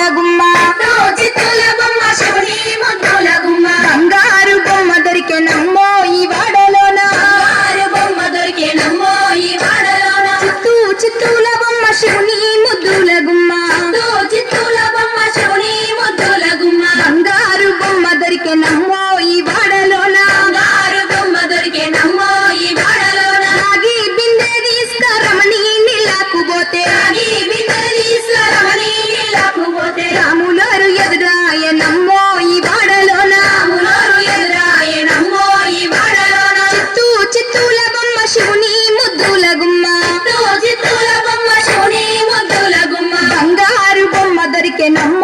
ముద్దుల గుమ్మ చిత్తుల బొమ్మ శివుని ముద్దుల గుమ్మ బంగారు బొమ్మ దొరికెనమ్మో ఈ వాడలోన బంగారు బొమ్మ దొరికేనమ్మో ఈ వాడలోన చిత్తుల బొమ్మ శివుని ముద్దుల గుమ్మ చిత్తుల బొమ్మ శివుని ముద్దుల గుమ్మ బంగారు బొమ్మ దొరికెనమ్మో ఈ వాడలోన బంగారు బొమ్మ దొరికేనమ్మో ఈ వాడలోన రాగి బిందె తీసుకురమణి నీళ్ళకు పోతే రాగి బిందె తీసుకురమని నీళ్ళకు పోతే రాములారు ఎదురాయనమ్మో ఈ వాడలోన రాములోరు ఎదురాయనమ్మో ఈ వాడలోన చిత్తుల బొమ్మ శివుని ముద్దుల గుమ్మ చిత్తుల బొమ్మ శివుని ముద్దుల గుమ్మ బంగారు బొమ్మ దొరికెనమ్మో